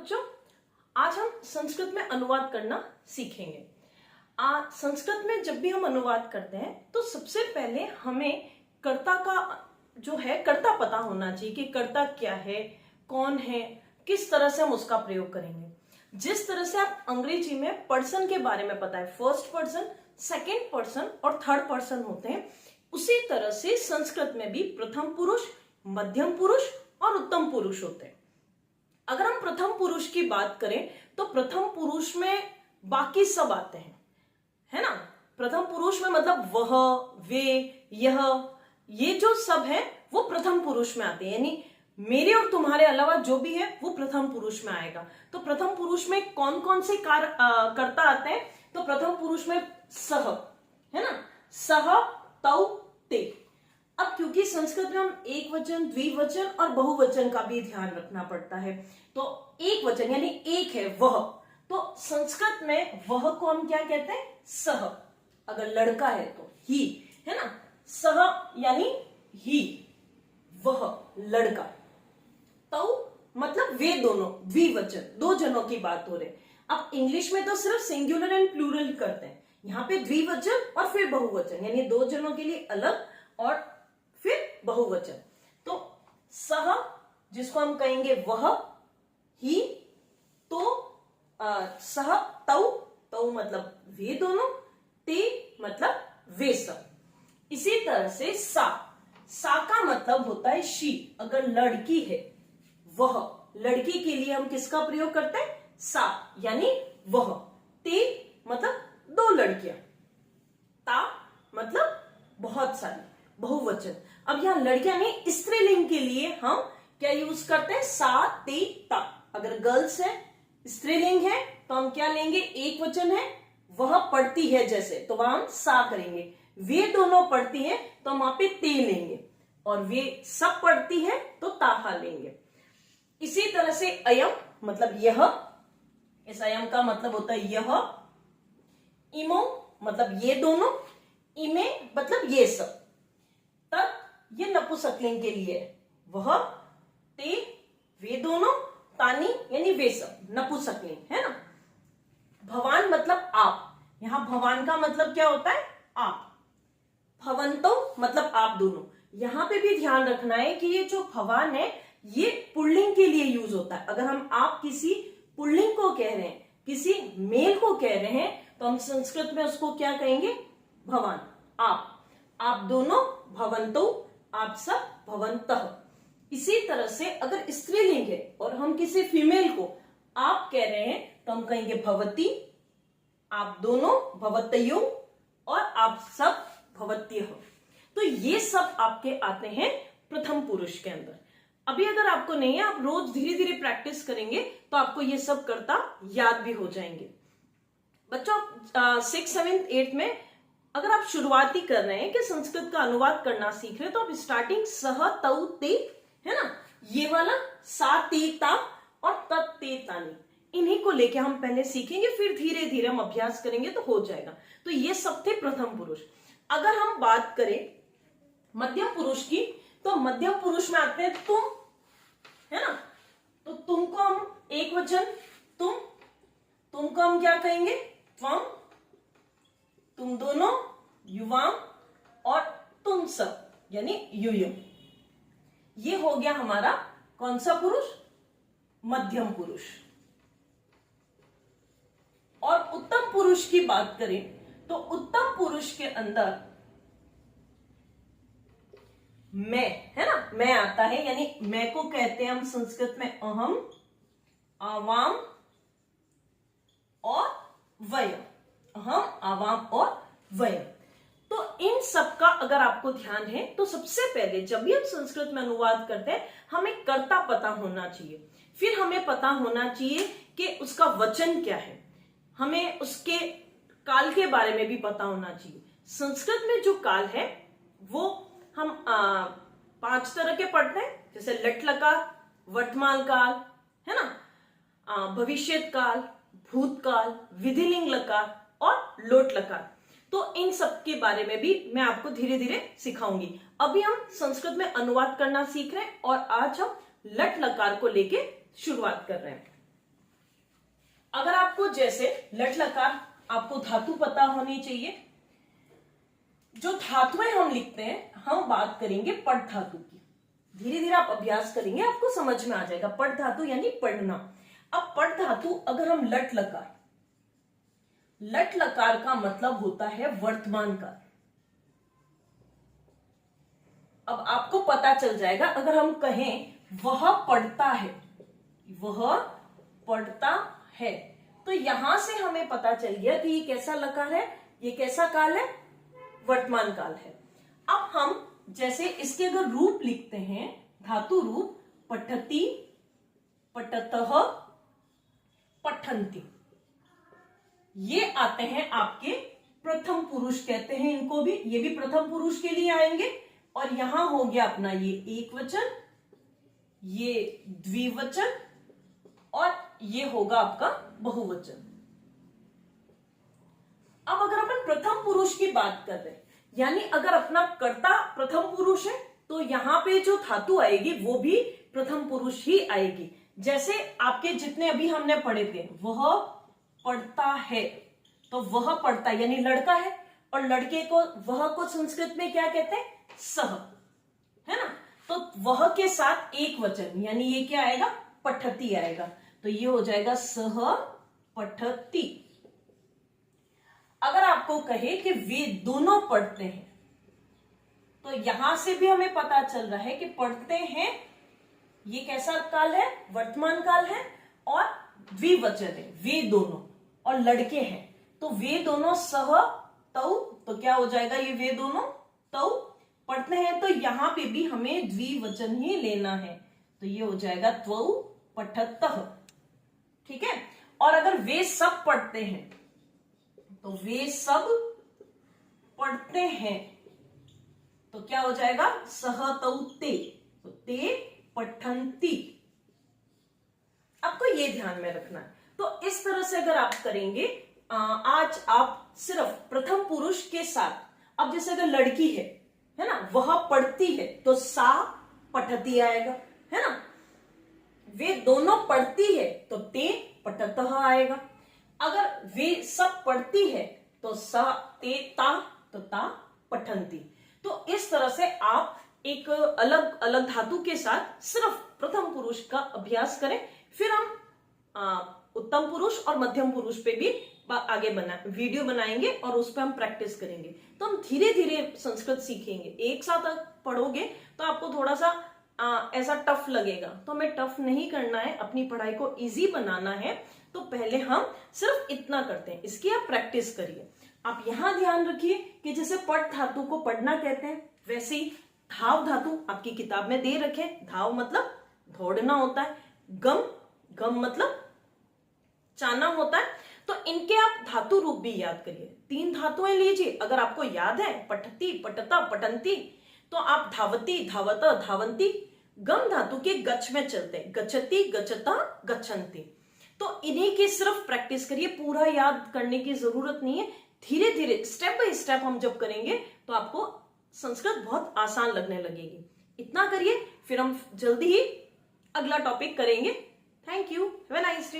बच्चों, आज हम संस्कृत में अनुवाद करना सीखेंगे। संस्कृत में जब भी हम अनुवाद करते हैं तो सबसे पहले हमें कर्ता का जो है कर्ता पता होना चाहिए कि कर्ता क्या है, कौन है, किस तरह से हम उसका प्रयोग करेंगे। जिस तरह से आप अंग्रेजी में पर्सन के बारे में पता है, फर्स्ट पर्सन, सेकेंड पर्सन और थर्ड पर्सन होते हैं, उसी तरह से संस्कृत में भी प्रथम पुरुष, मध्यम पुरुष और उत्तम पुरुष होते हैं। अगर हम प्रथम पुरुष की बात करें तो प्रथम पुरुष में बाकी सब आते हैं, है ना। प्रथम पुरुष में मतलब वह, वे, यह, ये जो सब है वो प्रथम पुरुष में आते हैं, यानी मेरे और तुम्हारे अलावा जो भी है वो प्रथम पुरुष में आएगा। तो प्रथम पुरुष में कौन कौन से कर्ता आते हैं? तो प्रथम पुरुष में सह, है ना, सह, तौ, ते। अब क्योंकि संस्कृत में हम एक वचन, द्विवचन और बहुवचन का भी ध्यान रखना पड़ता है, तो एक वचन यानी एक है वह, तो संस्कृत में वह को हम क्या कहते हैं? सह। अगर लड़का है तो ही, है ना, सह यानी ही, वह लड़का। तो मतलब वे दोनों, द्विवचन, दो जनों की बात हो रही। अब इंग्लिश में तो सिर्फ सिंगुलर एंड प्लूरल करते हैं, यहाँ पे द्विवचन और फिर बहुवचन, यानी दो जनों के लिए अलग और फिर बहुवचन। तो सह जिसको हम कहेंगे वह, ही, तो सह, तौ, तौ मतलब वे दोनों, ते मतलब वे सब। इसी तरह से सा, सा का मतलब होता है शी। अगर लड़की है, वह, लड़की के लिए हम किसका प्रयोग करते हैं? सा यानी वह। ते मतलब दो लड़कियां, ता मतलब बहुत सारी, बहुवचन। अब यहां लड़कियां नहीं, स्त्रीलिंग के लिए हम क्या यूज करते हैं? सा, ते, ता। अगर गर्ल्स है, स्त्रीलिंग है, तो हम क्या लेंगे? एक वचन है, वह पढ़ती है जैसे, तो वहां हम सा करेंगे। वे दोनों पढ़ती हैं तो हम वहां पे ते लेंगे, और वे सब पढ़ती है तो ताहा लेंगे। इसी तरह से अयम मतलब यह, इस अयम का मतलब होता है यह। इमो मतलब ये दोनों, इमे मतलब ये सब। तत् ये नपुंसकलिंग के लिए, वह, ते वे दोनों, तानी यानी वे सब, नपुंसकलिंग, है ना। भवान मतलब आप, यहां भवान का मतलब क्या होता है? आप। भवंतो मतलब आप दोनों। यहां पे भी ध्यान रखना है कि ये जो भवान है ये पुल्लिंग के लिए यूज होता है। अगर हम आप किसी पुल्लिंग को कह रहे हैं, किसी मेल को कह रहे हैं, तो हम संस्कृत में उसको क्या कहेंगे? भवान, आप दोनों, भवंतो आप सब, भवंतः। इसी तरह से अगर स्त्रीलिंग है और हम किसी फीमेल को आप कह रहे हैं तो हम कहेंगे भवती, आप दोनों, भवतयो, और आप सब, भवत्यः। तो ये सब आपके आते हैं प्रथम पुरुष के अंदर। अभी अगर आपको नहीं है, आप रोज धीरे धीरे प्रैक्टिस करेंगे तो आपको ये सब कर्ता याद भी हो जाएंगे। बच्चों 6th, 7th, 8th में अगर आप शुरुआती कर रहे हैं कि संस्कृत का अनुवाद करना सीख रहे हैं, तो आप स्टार्टिंग सह, तौ, ते, है ना, ये वाला सा, ते, ता और तत्, ते, तानी, इन्हीं को लेके हम पहले सीखेंगे, फिर धीरे धीरे हम अभ्यास करेंगे तो हो जाएगा। तो ये सब थे प्रथम पुरुष। अगर हम बात करें मध्यम पुरुष की, तो मध्यम पुरुष में आते हैं तुम, है ना। तो तुम को हम एक वचन, तुम को हम क्या कहेंगे? त्वम, तुम दोनों, युवाम, और तुम सब यानी यूयम। ये हो गया हमारा कौन सा पुरुष? मध्यम पुरुष। और उत्तम पुरुष की बात करें तो उत्तम पुरुष के अंदर मैं, है ना, मैं आता है, यानी मैं को कहते हैं हम संस्कृत में अहम, आवाम और वयम। अहम, आवाम और वयम। तो इन सब का अगर आपको ध्यान है तो सबसे पहले जब भी हम संस्कृत में अनुवाद करते हैं हमें कर्ता पता होना चाहिए। फिर हमें पता होना चाहिए कि उसका वचन क्या है, हमें उसके काल के बारे में भी पता होना चाहिए। संस्कृत में जो काल है वो हम 5 तरह के पढ़ते हैं, जैसे लट लकार, वर्तमान काल, है ना, भविष्यत काल, भूतकाल, विधिलिंग लकार और लोट लकार। तो इन सब के बारे में भी मैं आपको धीरे धीरे सिखाऊंगी। अभी हम संस्कृत में अनुवाद करना सीख रहे हैं और आज हम लट लकार को लेके शुरुआत कर रहे हैं। अगर आपको जैसे लट लकार आपको धातु पता होनी चाहिए। जो धातुएं हम लिखते हैं, हम बात करेंगे पठ धातु की। धीरे धीरे आप अभ्यास करेंगे, आपको समझ में आ जाएगा। पठ धातु यानी पढ़ना। अब पठ धातु अगर हम लट लकार, लट लकार का मतलब होता है वर्तमान काल। अब आपको पता चल जाएगा, अगर हम कहें वह पढ़ता है, वह पढ़ता है, तो यहां से हमें पता चल गया कि ये कैसा लकार है, ये कैसा काल है, वर्तमान काल है। अब हम जैसे इसके अगर रूप लिखते हैं, धातु रूप, पठति, पठतः, पठन्ति, ये आते हैं आपके प्रथम पुरुष कहते हैं इनको भी, ये भी प्रथम पुरुष के लिए आएंगे। और यहां हो गया अपना ये एक वचन, ये द्विवचन, और ये होगा आपका बहुवचन। अब अगर अपन प्रथम पुरुष की बात कर रहे हैं, यानी अगर अपना कर्ता प्रथम पुरुष है, तो यहां पे जो धातु आएगी वो भी प्रथम पुरुष ही आएगी। जैसे आपके जितने अभी हमने पढ़े थे, वह पढ़ता है, तो वह पढ़ता यानी लड़का है, और लड़के को वह को संस्कृत में क्या कहते हैं, सह, है ना। तो वह के साथ एक वचन, यानी ये क्या आएगा, पठति आएगा, तो ये हो जाएगा सह पठति। अगर आपको कहे कि वे दोनों पढ़ते हैं, तो यहां से भी हमें पता चल रहा है कि पढ़ते हैं ये कैसा काल है, वर्तमान काल है, और द्विवचन है, वे दोनों, और लड़के हैं, तो वे दोनों सह तौ, तो क्या हो जाएगा, ये वे दोनों तौ पढ़ते हैं, तो यहां पे भी हमें द्विवचन ही लेना है, तो ये हो जाएगा त्वौ पठतः। ठीक है। और अगर वे सब पढ़ते हैं, तो वे सब पढ़ते हैं, तो क्या हो जाएगा, सह तौ ते, तो ते पठन्ति। आपको ये ध्यान में रखना है। तो इस तरह से अगर आप करेंगे, आज आप सिर्फ प्रथम पुरुष के साथ, अब जैसे अगर लड़की है ना, वह पढ़ती है, तो सा पठति आएगा, है ना। वे दोनों पढ़ती है, तो ते पठतः आएगा। अगर वे सब पढ़ती है, तो सा ते ता, तो ता पठन्ति। तो इस तरह से आप एक अलग अलग धातु के साथ सिर्फ प्रथम पुरुष का अभ्यास करें, फिर हम उत्तम पुरुष और मध्यम पुरुष पे भी आगे वीडियो बनाएंगे और उस पर हम प्रैक्टिस करेंगे। तो हम धीरे धीरे संस्कृत सीखेंगे। एक साथ पढ़ोगे तो आपको थोड़ा सा ऐसा टफ लगेगा, तो हमें टफ नहीं करना है, अपनी पढ़ाई को इजी बनाना है। तो पहले हम सिर्फ इतना करते हैं, इसकी आप प्रैक्टिस करिए। आप यहां ध्यान रखिए कि जैसे पठ धातु को पढ़ना कहते हैं, वैसे ही धाव धातु आपकी किताब में दे रखे। धाव मतलब दौड़ना होता है, गम, गम मतलब चाना होता है। तो इनके आप धातु रूप भी याद करिए। 3 धातुएं लीजिए, अगर आपको याद है, पठति, पठता, पठन्ति, तो आप धावती, धावत, धावंती, गम धातु के गच्छ में चलते हैं, गच्छति, गच्छता, गच्छन्ति। तो इन्हीं की सिर्फ प्रैक्टिस करिए, पूरा याद करने की जरूरत नहीं है। धीरे धीरे स्टेप बाय स्टेप हम जब करेंगे तो आपको संस्कृत बहुत आसान लगने लगेगी। इतना करिए, फिर हम जल्दी ही अगला टॉपिक करेंगे। Thank you, have a nice day.